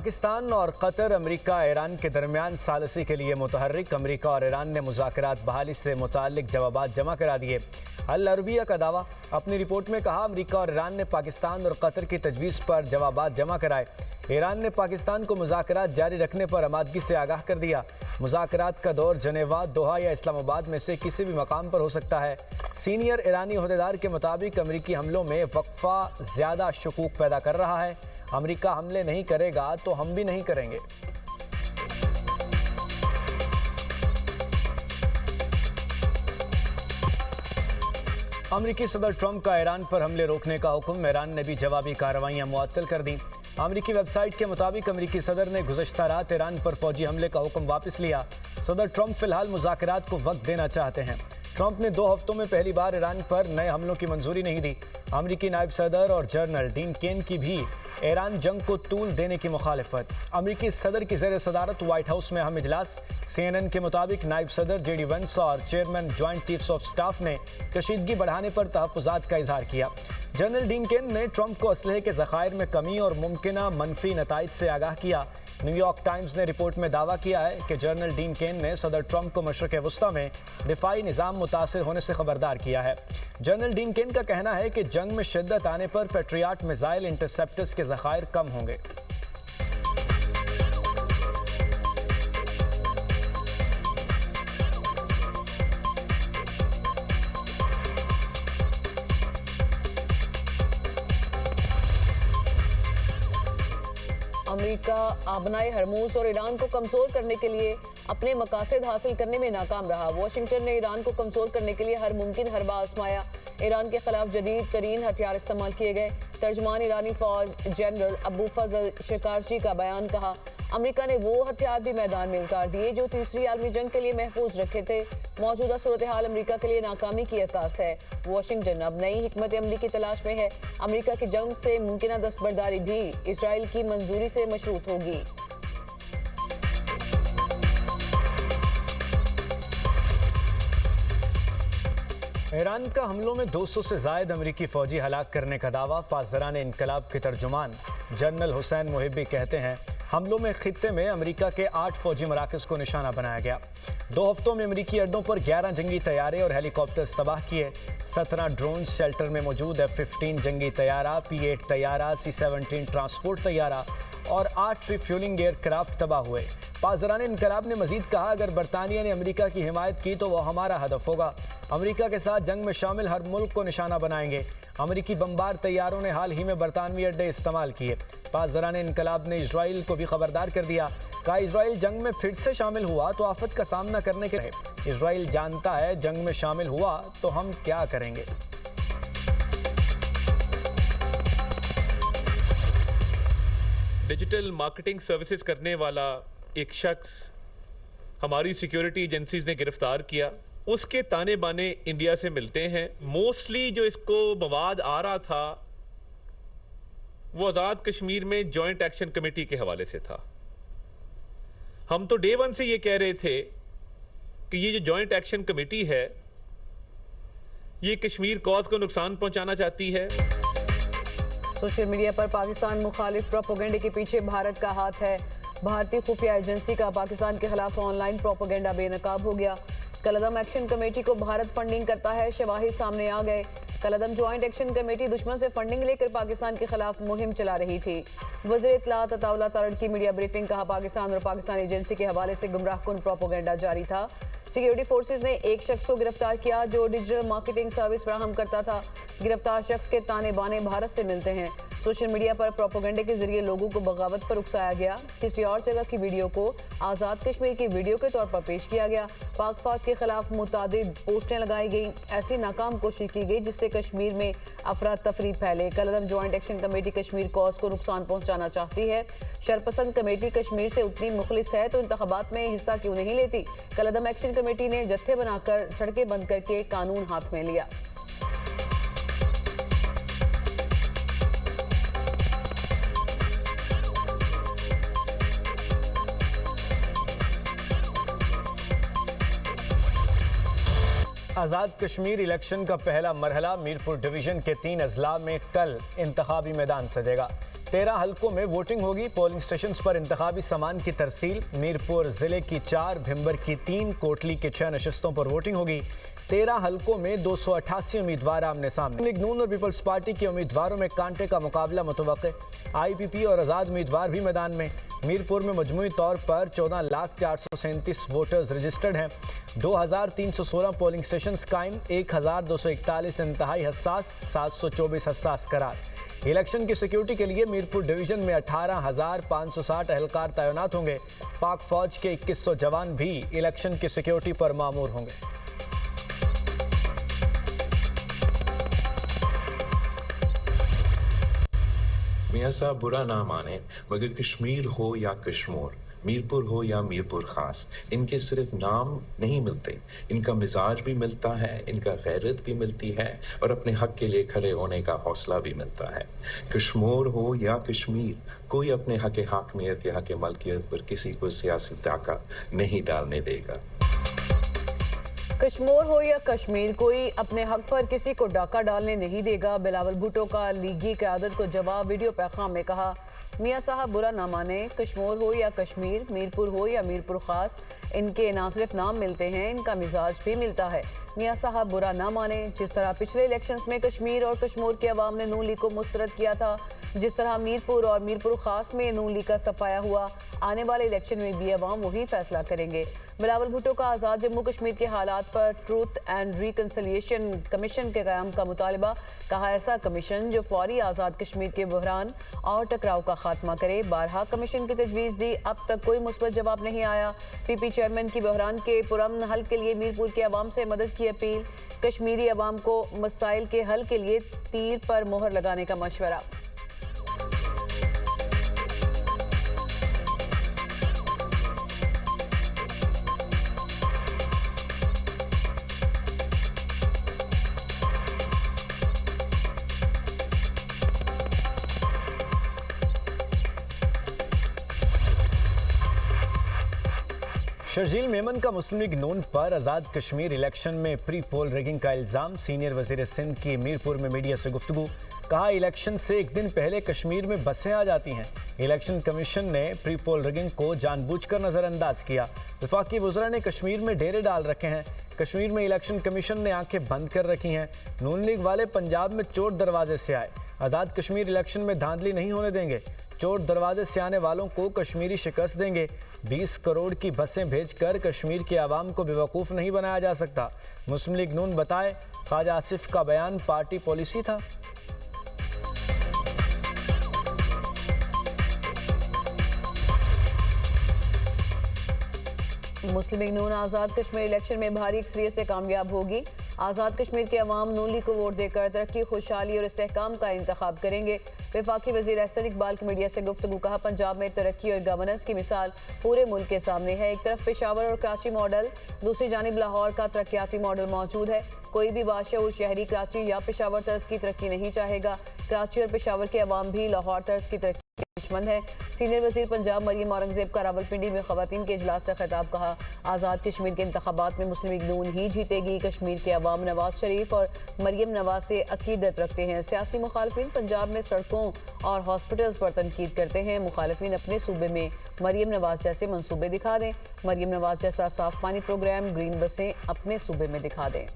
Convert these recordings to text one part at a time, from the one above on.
पाकिस्तान और Qatar America Iran के दरमियान सालिसी के लिए मुतहर्रिक। अमेरिका और ईरान ने मुज़ाकरात बहाली से मुताल्लिक जवाबात जमा करा दिए। अल अरबिया का दावा। अपनी रिपोर्ट में कहा, अमेरिका और ईरान ने पाकिस्तान और कतर की तजवीज़ पर जवाबात जमा कराए। ईरान ने पाकिस्तान को मुज़ाकरात जारी रखने पर आमादगी से आगाह कर दिया। मुज़ाकरात का दौर जनेवा, दोहा या इस्लामाबाद में से किसी भी मकाम पर हो सकता है। सीनियर ईरानी ओहदेदार के मुताबिक अमेरिकी हमलों में वक्फा ज़्यादा शकूक पैदा कर रहा है। अमेरिका हमले नहीं करेगा तो हम भी नहीं करेंगे। अमेरिकी सदर ट्रंप का ईरान पर हमले रोकने का हुक्म। ईरान ने भी जवाबी कार्रवाइयां मुअत्तल कर दी। अमेरिकी वेबसाइट के मुताबिक अमेरिकी सदर ने गुज़श्ता रात ईरान पर फौजी हमले का हुक्म वापस लिया। सदर ट्रंप फिलहाल मुज़ाकरात को वक्त देना चाहते हैं। ट्रंप ने 2 हफ्तों में पहली बार ईरान पर नए हमलों की मंजूरी नहीं दी। अमेरिकी नायब सदर और जनरल डीन केन की भी ईरान जंग को तूल देने की मुखालिफत। अमेरिकी सदर की ज़ेर सदारत व्हाइट हाउस में अहम इजलास। CNN के मुताबिक नायब सदर JD Vance और chairman joint chiefs of staff ने कशीदगी बढ़ाने पर तहफ़्फ़ुज़ात का इजहार किया। जनरल डीन केन ने ट्रंप को असलहे के ज़खायर में कमी और मुमकिना मनफी नताइज से आगाह किया। न्यूयॉर्क टाइम्स ने रिपोर्ट में दावा किया है कि जनरल डीन केन ने सदर ट्रंप को मशरक़ वस्ता में दिफाई निज़ाम मुतासिर होने से खबरदार किया है। जनरल डीन केन का कहना है कि जंग में शिद्दत आने पर पेट्रियाट मिसाइल इंटरसेप्टर्स के ज़खायर कम होंगे। अमेरिका आबनाए हरमूज और ईरान को कमजोर करने के लिए अपने मकासद हासिल करने में नाकाम रहा। वाशिंगटन ने ईरान को कमजोर करने के लिए हर मुमकिन हरबा आजमाया। ईरान के खिलाफ जदीद तरीन हथियार इस्तेमाल किए गए। तर्जमान ईरानी फौज जनरल अबू फजल शिकारची का बयान। कहा, अमेरिका ने वो हथियार भी मैदान में उतार दिए जो तीसरी आलमी जंग के लिए महफूज रखे थे। मौजूदा सूरत हाल अमेरिका के लिए नाकामी की अक्कास है। वाशिंगटन अब नई हिकमत अमली की तलाश में है। अमेरिका की जंग से मुमकिन दस्तबरदारी भी इसराइल की मंजूरी से मशरूत होगी। ईरान का हमलों में 200 से जायद अमेरिकी फौजी हलाक करने का दावा। पासदारान इनकलाब के तर्जुमान जनरल हुसैन मुहिब्बी कहते हैं, हमलों में खित्ते में अमेरिका के 8 फौजी मराकज़ को निशाना बनाया गया। 2 हफ्तों में अमेरिकी अड्डों पर 11 जंगी तैयारे और हेलीकॉप्टर्स तबाह किए। 17 ड्रोन शेल्टर में मौजूद F-15 जंगी तैयारा, P-8 तैयारा, C-17 ट्रांसपोर्ट तैयारा और 8 रिफ्यूलिंग एयरक्राफ्ट तबाह हुए। पासदारान इनकलाब ने मजीद कहा, अगर बरतानिया ने अमेरिका की हिमायत की तो वह हमारा हदफ होगा। अमेरिका के साथ जंग में शामिल हर मुल्क को निशाना बनाएंगे। अमेरिकी बमबार तैयारों ने हाल ही में बरतानवी अड्डे इस्तेमाल किए। पासदारान इनकलाब ने इजराइल को भी खबरदार कर दिया। कहा, इजराइल जंग में फिर से शामिल हुआ तो आफत का सामना करने के रहे। इजराइल जानता है जंग में शामिल हुआ तो हम क्या करेंगे। डिजिटल मार्केटिंग सर्विसेज करने वाला एक शख्स हमारी सिक्योरिटी एजेंसीज ने गिरफ्तार किया। उसके ताने बाने इंडिया से मिलते हैं। मोस्टली जो इसको मवाद आ रहा था वो आज़ाद कश्मीर में जॉइंट एक्शन कमेटी के हवाले से था। हम तो डे 1 से ये कह रहे थे कि ये जो जॉइंट एक्शन कमेटी है ये कश्मीर कॉज को नुकसान पहुंचाना चाहती है। सोशल मीडिया पर पाकिस्तान मुखालिफ प्रोपेगेंडे के पीछे भारत का हाथ है। भारतीय खुफिया एजेंसी का पाकिस्तान के खिलाफ ऑनलाइन प्रोपेगेंडा बेनकाब हो गया। कलअदम एक्शन कमेटी को भारत फंडिंग करता है, शवाहिद सामने आ गए। कलअदम ज्वाइंट एक्शन कमेटी दुश्मन से फंडिंग लेकर पाकिस्तान के खिलाफ मुहिम चला रही थी। वज़ीर इत्तलात अताउल्लाह तारड़ की मीडिया ब्रीफिंग। कहा, पाकिस्तान और पाकिस्तान एजेंसी के हवाले से गुमराहकुन प्रोपेगेंडा जारी था। सिक्योरिटी फोर्सेज ने एक शख्स को गिरफ्तार किया जो डिजिटल मार्केटिंग सर्विस फराहम करता था। गिरफ्तार शख्स के ताने बाने भारत से मिलते हैं। सोशल मीडिया पर प्रोपेगेंडे के जरिए लोगों को बगावत पर उकसाया गया। किसी और जगह की वीडियो को आज़ाद कश्मीर की वीडियो के तौर पर पेश किया गया। पाक फौज के खिलाफ मुतादिद पोस्टें लगाई गई। ऐसी नाकाम कोशिश की गई जिससे कश्मीर में अफरा तफरी फैले। कलअदम joint action committee Kashmir cause को नुकसान पहुंचाना चाहती है। शरपसंद कमेटी कश्मीर से उतनी मुखलिस है तो इंतखाबात में हिस्सा क्यों नहीं लेती। कलअदम एक्शन कमेटी ने जत्थे बनाकर सड़कें बंद करके कानून हाथ में लिया। आज़ाद कश्मीर इलेक्शन का पहला मरहला मीरपुर डिवीज़न के 3 अजला में कल इंतखाबी मैदान सजेगा। 13 हलकों में वोटिंग होगी। पोलिंग स्टेशंस पर इंतखाबी सामान की तरसील। मीरपुर जिले की 4, भिंबर की 3, कोटली के 6 नशिस्तों पर वोटिंग होगी। 13 हलकों में 288 उम्मीदवार आमने सामने। नून और पीपल्स पार्टी के उम्मीदवारों में कांटे का मुकाबला मुतवक्के। IPP और आज़ाद उम्मीदवार भी मैदान में। मीरपुर में मजमूई तौर पर 14,437 वोटर्स रजिस्टर्ड हैं। 2,316 पोलिंग स्टेशन कायम। 1,241 इंतहाई हसास, 724 हसास करार। इलेक्शन की सिक्योरिटी के लिए मीरपुर डिवीजन में 18,560 एहलकार तैनात होंगे। पाक फौज के 2100 जवान भी इलेक्शन की सिक्योरिटी पर मामूर होंगे। मियाँ साहब बुरा ना माने, मगर कश्मीर हो या कश्मीर, मीरपुर हो या मीरपुर खास, इनके सिर्फ नाम नहीं मिलते, इनका मिजाज भी मिलता है, इनका गैरत भी मिलती है और अपने हक के लिए खड़े होने का हौसला भी मिलता है। कश्मीर हो या कश्मीर, कोई अपने हक हाकमियत या हक मलकियत पर किसी को सियासी डाका नहीं डालने देगा। कश्मीर हो या कश्मीर, कोई अपने हक पर किसी को डाका डालने नहीं देगा। बिलावल भुट्टो का लीगी क़यादत को जवाब। वीडियो पैगाम में कहा, मियाँ साहब बुरा ना माने, कश्मीर हो या कश्मीर, मीरपुर हो या मीरपुर खास, इनके ना सिर्फ नाम मिलते हैं, इनका मिजाज भी मिलता है। मियाँ साहब बुरा ना माने, जिस तरह पिछले इलेक्शंस में कश्मीर और कश्मीर के अवाम ने नून लीग को मुस्तरद किया था, जिस तरह मीरपुर और मीरपुर खास में नून लीग का सफाया हुआ, आने वाले इलेक्शन में भी अवाम वही फैसला करेंगे। बिलावल भुट्टो का आज़ाद जम्मू कश्मीर के हालात पर ट्रूथ एंड रिकन्सिलिएशन कमीशन के क़याम का मुतालबा। कहा, ऐसा कमीशन जो फौरी आज़ाद कश्मीर के बहरान और टकराव का खात्मा करे। बारहा कमीशन की तजवीज़ दी, अब तक कोई मुस्बत जवाब नहीं आया। PP चेयरमैन की बहरान के पुरअमन हल के लिए मीरपुर के अवाम से मदद की अपील। कश्मीरी अवाम को मसाइल के हल के लिए तीर पर मोहर लगाने का मशवरा। शर्जील मेमन का मुस्लिम लीग नून पर आज़ाद कश्मीर इलेक्शन में प्री पोल रिगिंग का इल्ज़ाम। सीनियर वज़ीर सिंध की मीरपुर में मीडिया से गुफ्तगू। कहा, इलेक्शन से एक दिन पहले कश्मीर में बसें आ जाती हैं। इलेक्शन कमीशन ने प्री पोल रिगिंग को जानबूझकर नज़रअंदाज किया। वफाकी वज़रा ने कश्मीर में डेरे डाल रखे हैं। कश्मीर में इलेक्शन कमीशन ने आंखें बंद कर रखी हैं। नून लीग वाले पंजाब में चोर दरवाजे से आए। आज़ाद कश्मीर इलेक्शन में धांधली नहीं होने देंगे। चोर दरवाजे से आने वालों को कश्मीरी शिकस्त देंगे। 20 करोड़ की बसें भेजकर कश्मीर के आवाम को बेवकूफ़ नहीं बनाया जा सकता। मुस्लिम लीग नून बताए, ख्वाजा आसिफ का बयान पार्टी पॉलिसी था। मुस्लिम लीग नून आज़ाद कश्मीर इलेक्शन में भारी अक्सरियत से कामयाब होगी। आज़ाद कश्मीर के अवाम नून लीग को वोट देकर तरक्की, खुशहाली और इस्तेहकाम का इंतखाब करेंगे। वफाकी वज़ीर एहसन इकबाल की मीडिया से गुफ्तगू। कहा, पंजाब में तरक्की और गवर्नेंस की मिसाल पूरे मुल्क के सामने है। एक तरफ पेशावर और कराची मॉडल, दूसरी जानिब लाहौर का तरक्याती मॉडल मौजूद है। कोई भी बाशऊर शहरी कराची या पेशावर तर्ज की तरक्की नहीं चाहेगा। कराची और पेशावर के अवाम भी लाहौर तर्ज की तरक्की दुश्मन है। सीनियर वज़ीर पंजाब मरियम औरंगजेब का रावलपिंडी में ख़वातीन के इजलास से खिताब। कहा, आज़ाद कश्मीर के इंतखाबात में मुस्लिम लीग नून ही जीतेगी। कश्मीर के अवाम नवाज शरीफ और मरियम नवाज से अकीदत रखते हैं। सियासी मुखालफिन पंजाब में सड़कों और हॉस्पिटल्स पर तनकीद करते हैं। मुखालफिन अपने सूबे में मरियम नवाज जैसे मंसूबे दिखा दें। मरियम नवाज जैसा साफ पानी प्रोग्राम, ग्रीन बसें अपने सूबे में दिखा दें।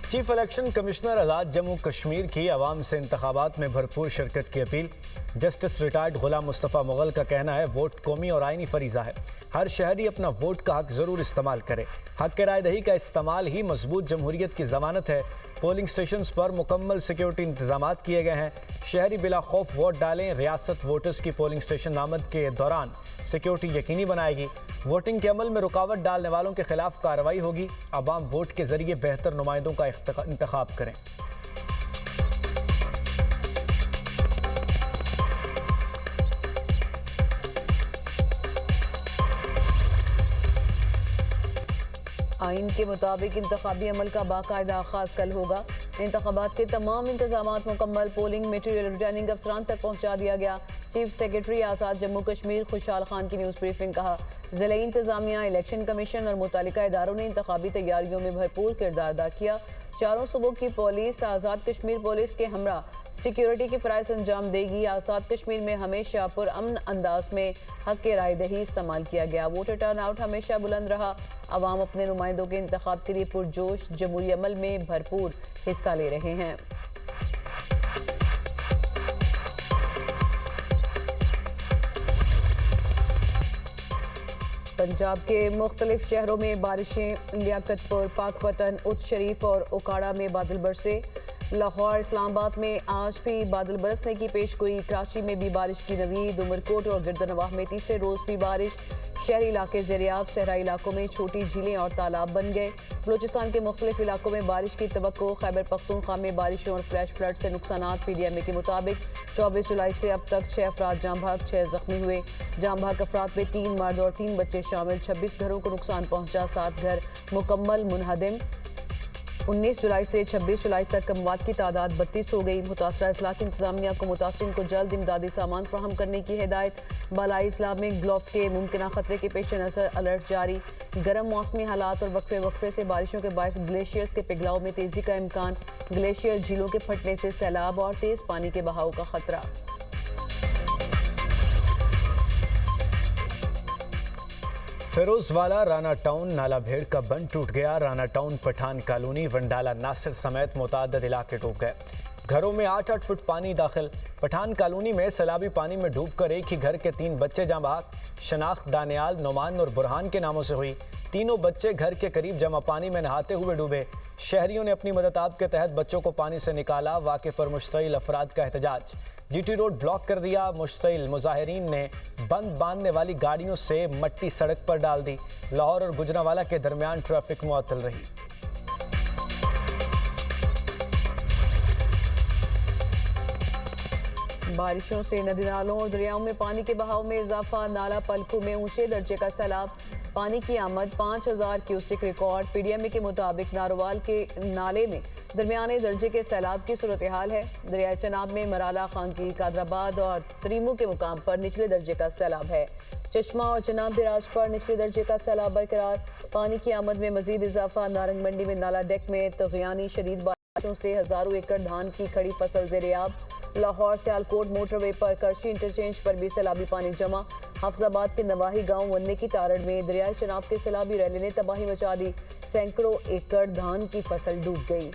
चीफ इलेक्शन कमिश्नर आज़ाद जम्मू कश्मीर की आवाम से इंतखाबात में भरपूर शिरकत की अपील। जस्टिस रिटायर्ड गुलाम मुस्तफ़ा मुग़ल का कहना है, वोट कौमी और आइनी फरीज़ा है। हर शहरी अपना वोट का हक ज़रूर इस्तेमाल करे। हक के रायदही का इस्तेमाल ही मजबूत जमहूरियत की ज़मानत है। पोलिंग स्टेशंस पर मुकम्मल सिक्योरिटी इंतजामात किए गए हैं। शहरी बिला खौफ वोट डालें। रियासत वोटर्स की पोलिंग स्टेशन आमद के दौरान सिक्योरिटी यकीनी बनाएगी। वोटिंग के अमल में रुकावट डालने वालों के खिलाफ कार्रवाई होगी। अवाम वोट के जरिए बेहतर नुमाइंदों का इंतखाब करें। आइन के मुताबिक इंतखाबी अमल का बाकायदा आगाज कल होगा। इंतखाबात के तमाम इंतजामात मुकम्मल, पोलिंग मटीरियल रिटर्निंग अफसरान तक पहुँचा दिया गया। चीफ सेक्रेटरी आज़ाद जम्मू कश्मीर खुशहाल खान की न्यूज़ ब्रीफिंग। कहा, ज़िले इंतजामिया, इलेक्शन कमीशन और मुतालिका इदारों ने इंतखाबी तैयारियों में भरपूर किरदार अदा किया। चारों सूबों की पुलिस आज़ाद कश्मीर पुलिस के हमरा सिक्योरिटी की फ़राइज़ अंजाम देगी। आज़ाद कश्मीर में हमेशा पुरअमन अंदाज में हक के राय दही इस्तेमाल किया गया। वोटर टर्न आउट हमेशा बुलंद रहा। अवाम अपने नुमाइंदों के इंतखाब के लिए पुरजोश जमहूरी अमल में भरपूर हिस्सा ले रहे हैं। पंजाब के मुख्तलिफ शहरों में बारिशें। लियाकतपुर, पाकपतन, उच्च शरीफ और उकाड़ा में बादल बरसे। लाहौर, इस्लामाबाद में आज भी बादल बरसने की पेशगोई। कराची में भी बारिश की नवीद। उमरकोट और गिरदनवाह में तीसरे रोज भी बारिश। शहरी इलाके ज़ेरियाब, सहराई इलाकों में छोटी झीलें और तालाब बन गए। बलूचिस्तान के मुख्तलिफ इलाकों में बारिश की तवक्को। खैबर पख्तूनख्वा में बारिशों और फ्लैश फ्लड से नुकसानात। PDMA के मुताबिक 24 जुलाई से अब तक 6 अफराद जाँ भाग, 6 जख्मी हुए। जाँ भाग अफराद में 3 मर्द और 3 बच्चे शामिल। 26 घरों को नुकसान पहुंचा, 7 घर मुकम्मल मुनहदिम। 19 जुलाई से 26 जुलाई तक अमवात की तादाद 32 हो गई। मुतासरा अजला की इंतजामिया को मुतासरीन को जल्द इमदादी सामान फराहम करने की हिदायत। बालाई इस्लामिक ब्लॉक के मुमकिन खतरे के पेश नज़र अलर्ट जारी। गर्म मौसमी हालात और वक्फे से बारिशों के बायस ग्लेशियर्स के पिघलाव में तेजी का इम्कान। ग्लेशियर झीलों के फटने से सैलाब और तेज पानी के बहाव का खतरा। फिरोजवाला राना टाउन नाला भेड़ का बंद टूट गया। राना टाउन, पठान कॉलोनी, वंडाला नासिर समेत मुताद्दद इलाके डूब गए। घरों में 8-8 फुट पानी दाखिल। पठान कॉलोनी में सैलाबी पानी में डूबकर एक ही घर के 3 बच्चे जाँ बहक। शनाख्त दानियाल, नोमान और बुरहान के नामों से हुई। तीनों बच्चे घर के करीब जमा पानी में नहाते हुए डूबे। शहरियों ने अपनी मदद के तहत बच्चों को पानी से निकाला। वाक़े पर मुश्तइल अफराद का एहतजाज। GT रोड ब्लॉक कर दिया। मुश्तइल मुजाहिरीन ने बंद बांधने वाली गाड़ियों से मट्टी सड़क पर डाल दी। लाहौर और गुजरांवाला के दरमियान ट्रैफिक मुअत्तल रही। बारिशों से नदी नालों और दरियाओं में पानी के बहाव में इजाफा। नाला पलकू में ऊंचे दर्जे का सैलाब। पानी की आमद 5000 क्यूसेक रिकॉर्ड। PDMA के मुताबिक नारोवाल के नाले में दरमियाने दर्जे के सैलाब की सूरत हाल है। दरियाए चनाब में मराला, खानकी, कादराबाद और त्रीमू के मुकाम पर निचले दर्जे का सैलाब है। चश्मा और चनाब बिराज पर निचले दर्जे का सैलाब बरकरार। पानी की आमद में मजीद इजाफा। नारंग मंडी में नाला डेक में तगयानी शदीद बारिशों से हजारों एकड़ धान की खड़ी फसल ज़ेरियाब। लाहौर सियालकोट मोटरवे पर करशी इंटरचेंज पर भी सैलाबी पानी जमा। हाफजाबाद के नवाही गांव वन्ने की तारड़ में दरियाई चनाब के सैलाबी रैली ने तबाही मचा दी। सैकड़ों एकड़ धान की फसल डूब गई।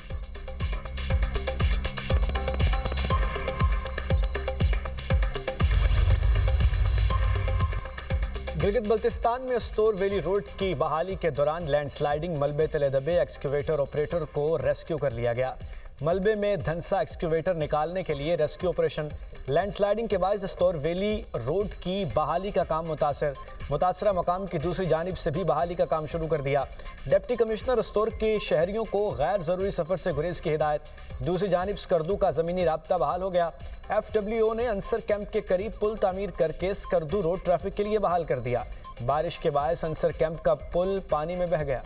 गिलगित बल्तिस्तान में अस्तोर वैली रोड की बहाली के दौरान लैंडस्लाइडिंग मलबे तले दबे एक्सक्यूवेटर ऑपरेटर को रेस्क्यू कर लिया गया। मलबे में धंसा एक्सक्यूवेटर निकालने के लिए रेस्क्यू ऑपरेशन। लैंडस्लाइडिंग के बाद अस्तोर वैली रोड की बहाली का काम मुतासरा मकाम की दूसरी जानिब से भी बहाली का काम शुरू कर दिया। डिप्टी कमिश्नर अस्तोर के शहरियों को गैर ज़रूरी सफ़र से गुरेज की हिदायत। दूसरी जानिब स्कर्दू का ज़मीनी राब्ता बहाल हो गया। FWO ने अंसर कैंप के करीब पुल तामीर करके स्कर्दू रोड ट्रैफिक के लिए बहाल कर दिया। बारिश के बायस अंसर कैंप का पुल पानी में बह गया।